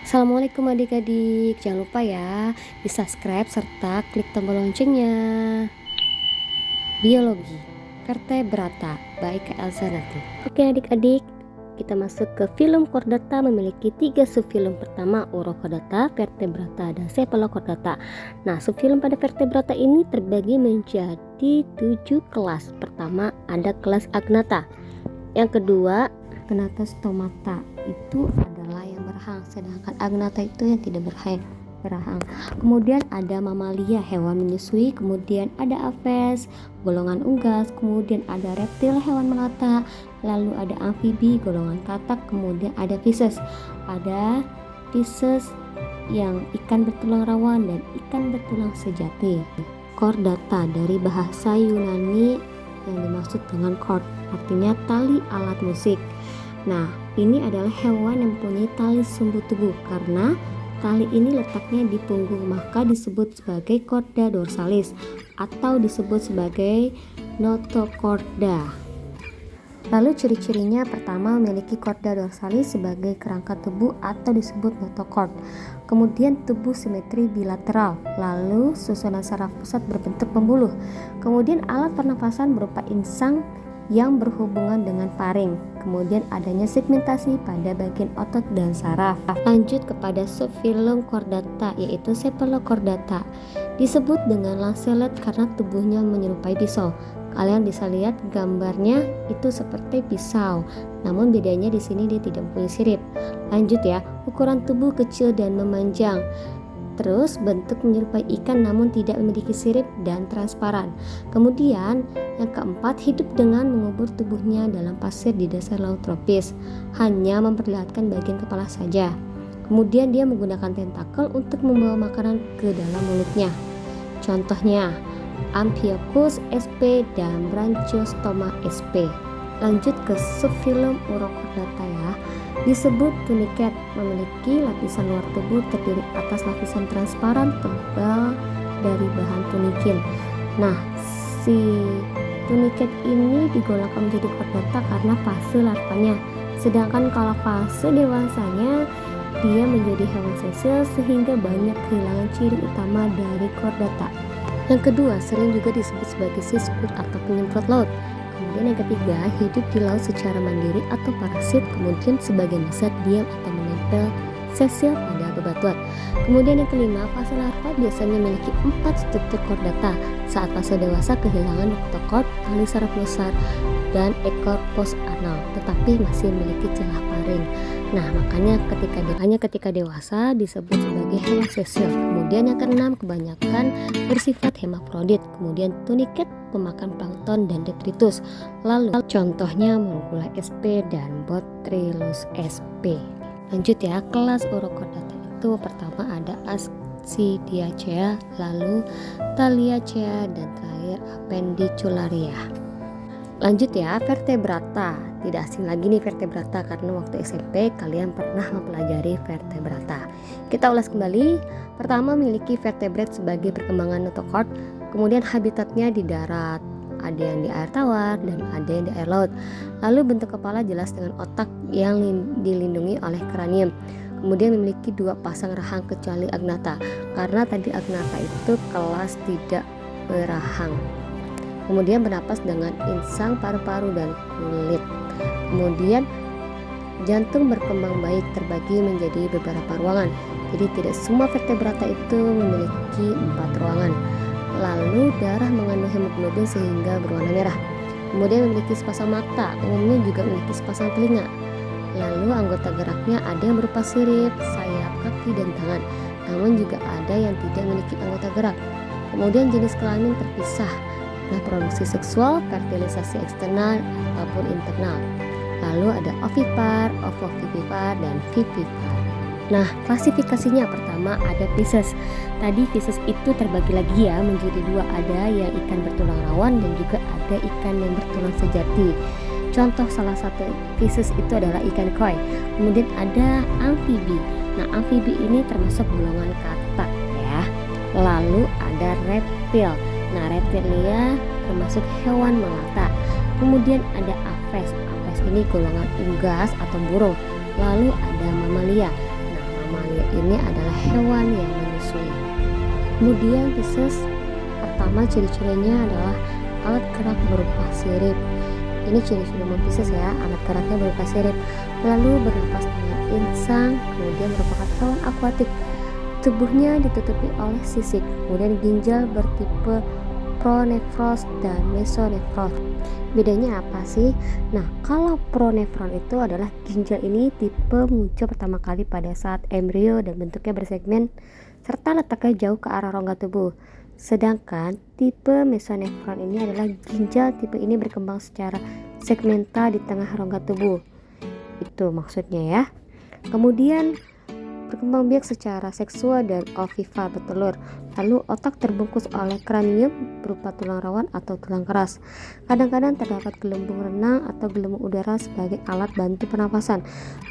Assalamualaikum adik-adik, jangan lupa ya di subscribe serta klik tombol loncengnya. Biologi Vertebrata by Kak Elsa nanti. Oke adik-adik, kita masuk ke film Chordata, memiliki 3 subfilm. Pertama Urochordata, Vertebrata, dan Cephalochordata. Nah, subfilm pada Vertebrata ini terbagi menjadi 7 kelas. Pertama ada kelas Agnatha. Yang kedua Gnatostomata, itu adalah yang berhang, sedangkan Agnatha itu yang tidak berhang. Kemudian ada Mamalia, hewan menyusui. Kemudian ada Aves, golongan unggas. Kemudian ada reptil, hewan melata. Lalu ada amfibi, golongan katak. Kemudian ada Pisces, ada Pisces yang ikan bertulang rawan dan ikan bertulang sejati. Chordata dari bahasa Yunani yang dimaksud dengan chord, artinya tali alat musik. Nah, ini adalah hewan yang mempunyai tali sumbu tubuh. Karena tali ini letaknya di punggung, maka disebut sebagai chorda dorsalis atau disebut sebagai notochorda. Lalu ciri-cirinya, pertama memiliki chorda dorsalis sebagai kerangka tubuh atau disebut notochord. Kemudian tubuh simetri bilateral, lalu susunan saraf pusat berbentuk pembuluh. Kemudian alat pernafasan berupa insang yang berhubungan dengan faring. Kemudian adanya segmentasi pada bagian otot dan saraf. Lanjut kepada subfilum Chordata, yaitu Cephalochordata. Disebut dengan lancelet karena tubuhnya menyerupai pisau. Kalian bisa lihat gambarnya itu seperti pisau, namun bedanya di sini dia tidak mempunyai sirip. Lanjut ya, ukuran tubuh kecil dan memanjang. Terus bentuk menyerupai ikan namun tidak memiliki sirip dan transparan. Kemudian yang keempat, hidup dengan mengubur tubuhnya dalam pasir di dasar laut tropis, hanya memperlihatkan bagian kepala saja. Kemudian dia menggunakan tentakel untuk membawa makanan ke dalam mulutnya. Contohnya Amphiochus sp dan Branchiostoma sp. Lanjut ke subfilum Urochordata ya. Disebut tuniket, memiliki lapisan luar tubuh terdiri atas lapisan transparan tebal dari bahan tunikin. Nah, si tuniket ini digolongkan menjadi chordata karena fase larvanya. Sedangkan kalau fase dewasanya dia menjadi hewan sesil sehingga banyak kehilangan ciri utama dari chordata. Yang kedua, sering juga disebut sebagai siskut atau penyemprot laut. Kemudian yang ketiga, hidup di laut secara mandiri atau parasit. Kemudian sebagian besar diam atau menempel sesil pada bebatuan. Kemudian yang kelima, fase larva biasanya memiliki 4 struktur chordata. Saat fase dewasa kehilangan notochord, tali saraf besar, dan ekor post-anal, tetapi masih memiliki celah paring. Nah, makanya ketika dewasa disebut sebagai hewan sesil. Kemudian yang keenam, kebanyakan bersifat hemafrodit. Kemudian tuniket pemakan plankton dan detritus. Lalu contohnya Moncula sp dan Botrytis sp. Lanjut ya, kelas Urochordata itu pertama ada Ascidiacea, lalu Taliacea, dan terakhir Appendicularia. Lanjut ya, vertebrata. Tidak asing lagi nih vertebrata karena waktu SMP kalian pernah mempelajari vertebrata. Kita ulas kembali. Pertama, memiliki vertebrate sebagai perkembangan notochord. Kemudian habitatnya di darat, ada yang di air tawar dan ada yang di air laut. Lalu bentuk kepala jelas dengan otak yang dilindungi oleh kranium. Kemudian memiliki 2 pasang rahang kecuali Agnatha, karena tadi Agnatha itu kelas tidak berahang. Kemudian bernapas dengan insang, paru-paru, dan kulit. Kemudian jantung berkembang baik, terbagi menjadi beberapa ruangan. Jadi tidak semua vertebrata itu memiliki 4 ruangan. Lalu darah mengandung hemoglobin sehingga berwarna merah. Kemudian memiliki sepasang mata, umumnya juga memiliki sepasang telinga. Lalu anggota geraknya ada yang berupa sirip, sayap, kaki, dan tangan. Namun juga ada yang tidak memiliki anggota gerak. Kemudian jenis kelamin terpisah. Reproduksi seksual, fertilisasi eksternal ataupun internal. Lalu ada ovipar, ovovivipar, dan vivipar. Nah, klasifikasinya pertama ada Pisces. Tadi Pisces itu terbagi lagi ya menjadi 2, ada yang ikan bertulang rawan dan juga ada ikan yang bertulang sejati. Contoh salah satu Pisces itu adalah ikan koi. Kemudian ada amfibi. Nah, amfibi ini termasuk golongan katak ya. Lalu ada reptil. Nah, reptilia termasuk hewan melata. Kemudian ada Aves. Aves ini golongan unggas atau burung. Lalu ada mamalia. Nah, mamalia ini adalah hewan yang menyusui. Kemudian Pisces pertama ciri-cirinya adalah alat gerak berupa sirip. Ini ciri-ciri Pisces ya, alat geraknya berupa sirip. Lalu bernapas dengan insang, kemudian merupakan hewan akuatik. Tubuhnya ditutupi oleh sisik, kemudian ginjal bertipe pronefros dan mesonefros. Bedanya apa sih? Nah, kalau pronefron itu adalah ginjal ini tipe muncul pertama kali pada saat embrio dan bentuknya bersegmen serta letaknya jauh ke arah rongga tubuh. Sedangkan tipe mesonefron ini adalah ginjal tipe ini berkembang secara segmental di tengah rongga tubuh. Itu maksudnya ya. Kemudian berkembang biak secara seksual dan ovivar bertelur. Lalu otak terbungkus oleh kranium berupa tulang rawan atau tulang keras. Kadang-kadang terdapat gelembung renang atau gelembung udara sebagai alat bantu pernapasan.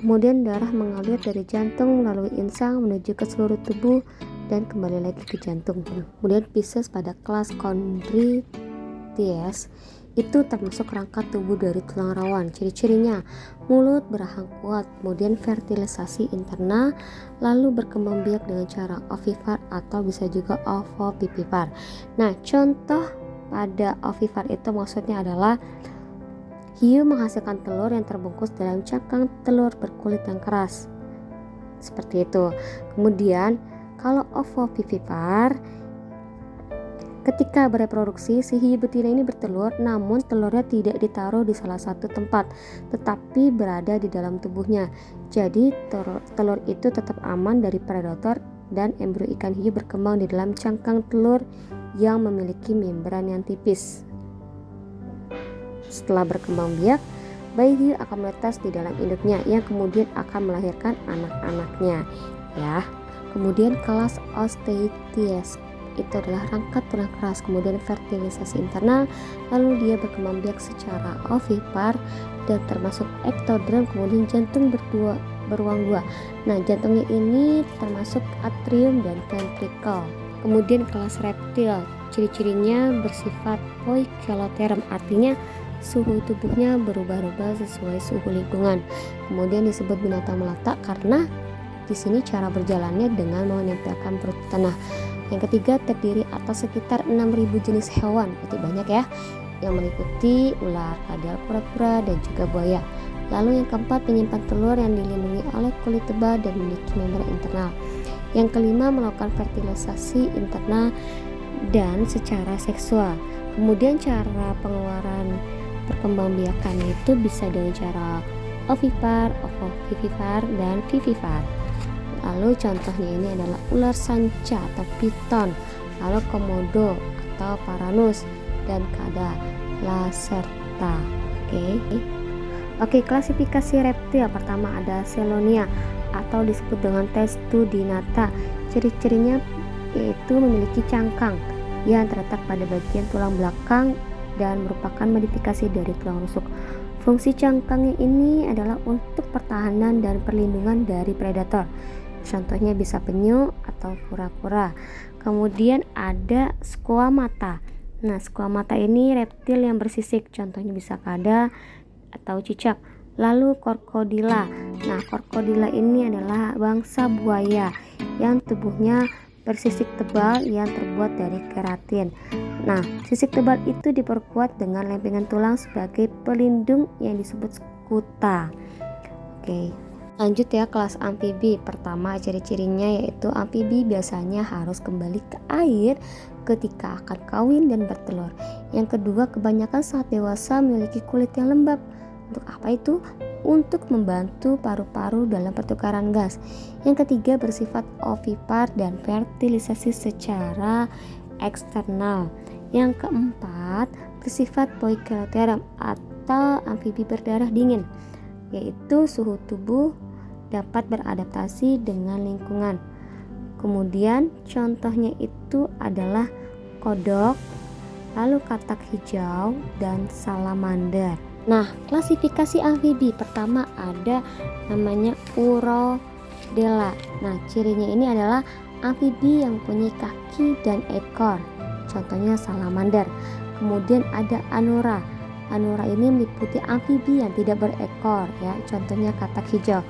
Kemudian darah mengalir dari jantung melalui insang menuju ke seluruh tubuh dan kembali lagi ke jantung. Kemudian Pisces pada kelas Chondrites itu termasuk rangka tubuh dari tulang rawan. Ciri-cirinya mulut berahang kuat, kemudian fertilisasi internal, lalu berkembang biak dengan cara ovivar atau bisa juga ovovivivar. Nah, contoh pada ovivar itu maksudnya adalah hiu menghasilkan telur yang terbungkus dalam cangkang telur berkulit yang keras. Seperti itu. Kemudian kalau ovovivivar, ketika bereproduksi, si hiu betina ini bertelur, namun telurnya tidak ditaruh di salah satu tempat, tetapi berada di dalam tubuhnya. Jadi telur itu tetap aman dari predator dan embrio ikan hiu berkembang di dalam cangkang telur yang memiliki membran yang tipis. Setelah berkembang biak, bayi hiu akan menetas di dalam induknya yang kemudian akan melahirkan anak-anaknya. Ya. Kemudian kelas Osteichthyes itu adalah rangka tulang keras, kemudian fertilisasi internal, lalu dia berkembang biak secara ovipar dan termasuk ektodrem, kemudian jantung beruang dua. Nah, jantungnya ini termasuk atrium dan ventricle. Kemudian kelas reptil, ciri-cirinya bersifat poikiloterm, artinya suhu tubuhnya berubah-ubah sesuai suhu lingkungan. Kemudian disebut binatang melata karena di sini cara berjalannya dengan menempelkan perut tanah. Yang ketiga terdiri atas sekitar 6.000 jenis hewan, itu banyak ya, yang meliputi ular, kadal, kura-kura, dan juga buaya. Lalu yang keempat menyimpan telur yang dilindungi oleh kulit tebal dan memiliki membran internal. Yang kelima melakukan fertilisasi internal dan secara seksual. Kemudian cara pengeluaran perkembangbiakannya itu bisa dengan cara ovipar, ovovivivar, dan vivipar. Lalu contohnya ini adalah ular sanca atau piton, lalu komodo atau paranus, dan kada lacerta. Oke, klasifikasi reptil pertama ada Selonia atau disebut dengan Testudinata. Ciri-cirinya yaitu memiliki cangkang yang terletak pada bagian tulang belakang dan merupakan modifikasi dari tulang rusuk. Fungsi cangkangnya ini adalah untuk pertahanan dan perlindungan dari predator. Contohnya bisa penyu atau kura-kura. Kemudian ada squamata. Nah, squamata ini reptil yang bersisik, contohnya bisa kada atau cicak. Lalu krokodila. Nah, krokodila ini adalah bangsa buaya yang tubuhnya bersisik tebal yang terbuat dari keratin. Nah, sisik tebal itu diperkuat dengan lempengan tulang sebagai pelindung yang disebut skuta. Lanjut ya, kelas amfibi. Pertama ciri-cirinya yaitu amfibi biasanya harus kembali ke air ketika akan kawin dan bertelur. Yang kedua, kebanyakan saat dewasa memiliki kulit yang lembab. Untuk apa itu? Untuk membantu paru-paru dalam pertukaran gas. Yang ketiga, bersifat ovipar dan fertilisasi secara eksternal. Yang keempat, bersifat poikiloterm atau amfibi berdarah dingin, yaitu suhu tubuh dapat beradaptasi dengan lingkungan. Kemudian contohnya itu adalah kodok, lalu katak hijau, dan salamander. Nah, klasifikasi amfibi pertama ada namanya Urodela. Nah, cirinya ini adalah amfibi yang punya kaki dan ekor, contohnya salamander. Kemudian ada Anura. Anura ini meliputi amfibi yang tidak berekor ya, contohnya katak hijau.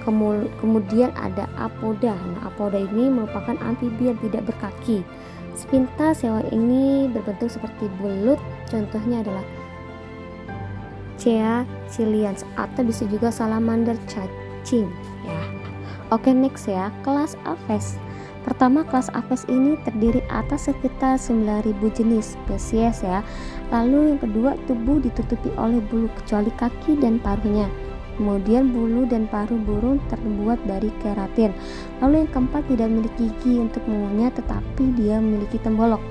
Kemudian ada apoda. Nah, apoda ini merupakan amfibi yang tidak berkaki. Spintas hewan ini berbentuk seperti bulut, contohnya adalah Cea cilians atau bisa juga salamander cacing ya. Oke, next ya, kelas Aves. Pertama, kelas Aves ini terdiri atas sekitar 9.000 jenis spesies ya. Lalu yang kedua, tubuh ditutupi oleh bulu kecuali kaki dan paruhnya. Kemudian bulu dan paruh burung terbuat dari keratin. Lalu yang keempat, tidak memiliki gigi untuk mengunyah tetapi dia memiliki tembolok.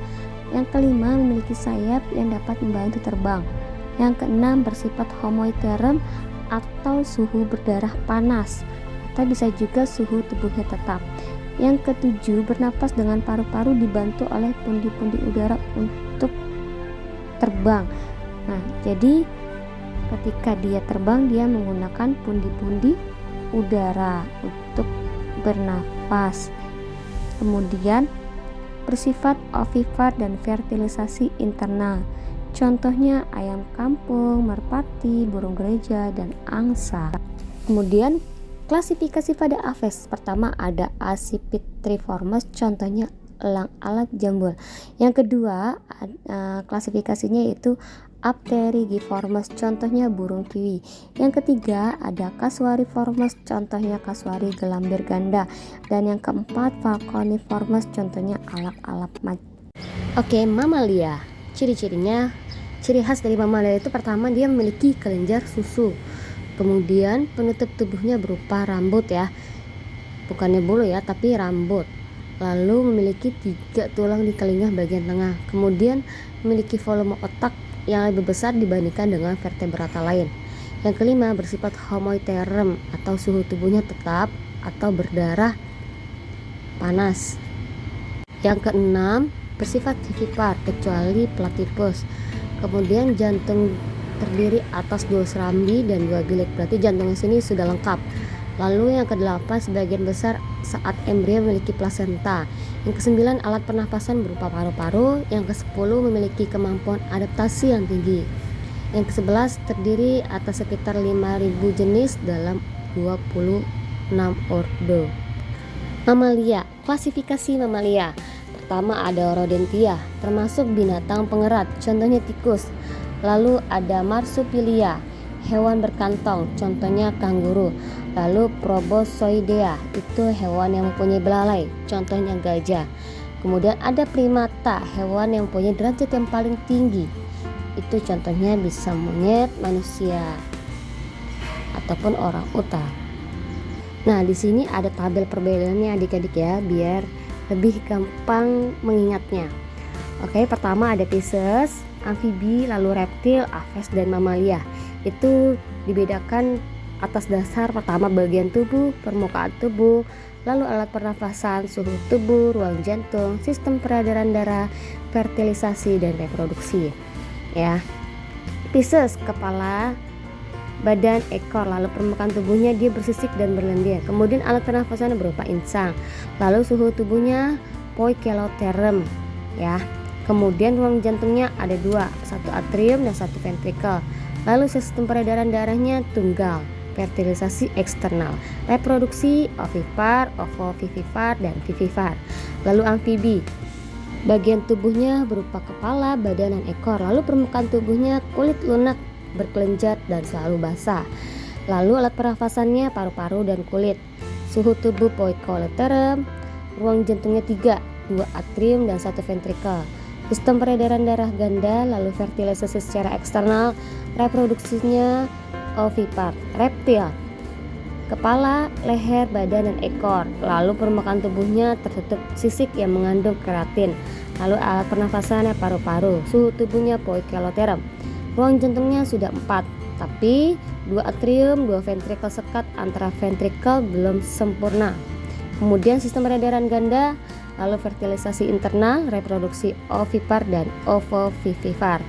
Yang kelima, memiliki sayap yang dapat membantu terbang. Yang keenam, bersifat homoiterium atau suhu berdarah panas atau bisa juga suhu tubuhnya tetap. Yang ketujuh, bernapas dengan paru-paru dibantu oleh pundi-pundi udara untuk terbang. Nah, jadi ketika dia terbang, dia menggunakan pundi-pundi udara untuk bernafas. Kemudian bersifat ovipar dan fertilisasi internal. Contohnya ayam kampung, merpati, burung gereja, dan angsa. Kemudian klasifikasi pada Aves. Pertama ada Accipitriformes, contohnya elang alat jambul. Yang kedua klasifikasinya yaitu Apterigiformes, contohnya burung kiwi. Yang ketiga ada Casuariformes, contohnya kasuari gelambir ganda. Dan yang keempat Falconiformes, contohnya alap-alap mati. Oke, mamalia. Ciri-cirinya, ciri khas dari mamalia itu pertama dia memiliki kelenjar susu. Kemudian penutup tubuhnya berupa rambut ya, bukannya bulu ya, tapi rambut. Lalu memiliki 3 tulang di telinga bagian tengah. Kemudian memiliki volume otak yang lebih besar dibandingkan dengan vertebrata lain. Yang kelima, bersifat homoiterium atau suhu tubuhnya tetap atau berdarah panas. Yang keenam, bersifat vivipar kecuali platypus. Kemudian jantung terdiri atas 2 serambi dan 2 bilik, berarti jantungnya sini sudah lengkap. Lalu yang kedelapan, sebagian besar saat embrio memiliki plasenta. Yang kesembilan, alat pernapasan berupa paru-paru. Yang ke-10, memiliki kemampuan adaptasi yang tinggi. Yang ke-11, terdiri atas sekitar 5.000 jenis dalam 26 ordo. Mamalia, klasifikasi mamalia. Pertama ada Rodentia, termasuk binatang pengerat, contohnya tikus. Lalu ada Marsupilia, hewan berkantong, contohnya kanguru. Lalu Proboscoidea, itu hewan yang mempunyai belalai, contohnya gajah. Kemudian ada primata, hewan yang mempunyai derajat yang paling tinggi, itu contohnya bisa monyet, manusia, ataupun orang utan. Nah, di sini ada tabel perbedaannya adik-adik ya, biar lebih gampang mengingatnya. Oke, pertama ada Pisces, amfibi, lalu reptil, aves, dan mamalia. Itu dibedakan atas dasar pertama bagian tubuh, permukaan tubuh, lalu alat pernafasan, suhu tubuh, ruang jantung, sistem peredaran darah, fertilisasi, dan reproduksi. Ya, Pisces, kepala, badan, ekor, lalu permukaan tubuhnya dia bersisik dan berlendir. Kemudian alat pernafasannya berupa insang, lalu suhu tubuhnya poikiloterem. Ya, kemudian ruang jantungnya ada 2, satu atrium dan satu ventrikel. Lalu sistem peredaran darahnya tunggal, fertilisasi eksternal, reproduksi ovipar, ovovivipar, dan vivipar. Lalu amfibi, bagian tubuhnya berupa kepala, badan, dan ekor. Lalu permukaan tubuhnya kulit lunak, berkelenjar, dan selalu basah. Lalu alat pernafasannya paru-paru dan kulit. Suhu tubuh poikiloterem, ruang jantungnya 3, 2 atrium dan 1 ventrikel. Sistem peredaran darah ganda, lalu fertilisasi secara eksternal, reproduksinya ovipar. Reptil, kepala, leher, badan, dan ekor. Lalu permukaan tubuhnya tertutup sisik yang mengandung keratin. Lalu alat pernafasannya paru-paru. Suhu tubuhnya poikiloterem. Ruang jantungnya sudah 4, tapi 2 atrium, 2 ventrikel sekat antara ventrikel belum sempurna. Kemudian sistem peredaran ganda, lalu fertilisasi internal, reproduksi ovipar dan ovovivipar.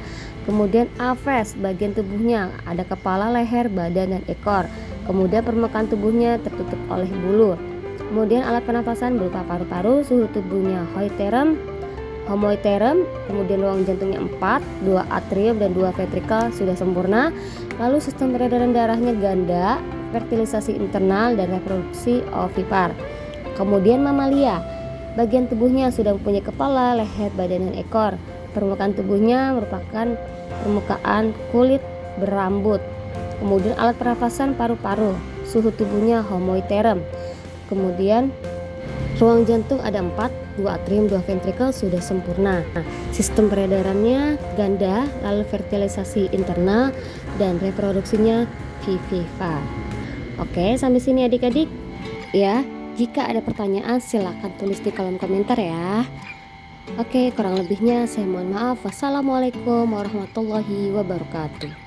Kemudian aves, bagian tubuhnya ada kepala, leher, badan, dan ekor. Kemudian permukaan tubuhnya tertutup oleh bulu. Kemudian alat pernapasan berupa paru-paru, suhu tubuhnya hoiterium, homoiterum, kemudian ruang jantungnya 4, 2 atrium dan 2 ventrikel sudah sempurna. Lalu sistem peredaran darahnya ganda, fertilisasi internal dan reproduksi ovipar. Kemudian mamalia, bagian tubuhnya sudah mempunyai kepala, leher, badan dan ekor. Permukaan tubuhnya merupakan permukaan kulit berambut. Kemudian alat pernafasan paru-paru, suhu tubuhnya homoiterum. Kemudian ruang jantung ada 4, 2 atrium, 2 ventrikel sudah sempurna. Sistem peredarannya ganda, lalu fertilisasi internal dan reproduksinya vivipar. Oke, sampai sini adik-adik ya. Jika ada pertanyaan silakan tulis di kolom komentar ya. Oke, kurang lebihnya saya mohon maaf. Wassalamualaikum warahmatullahi wabarakatuh.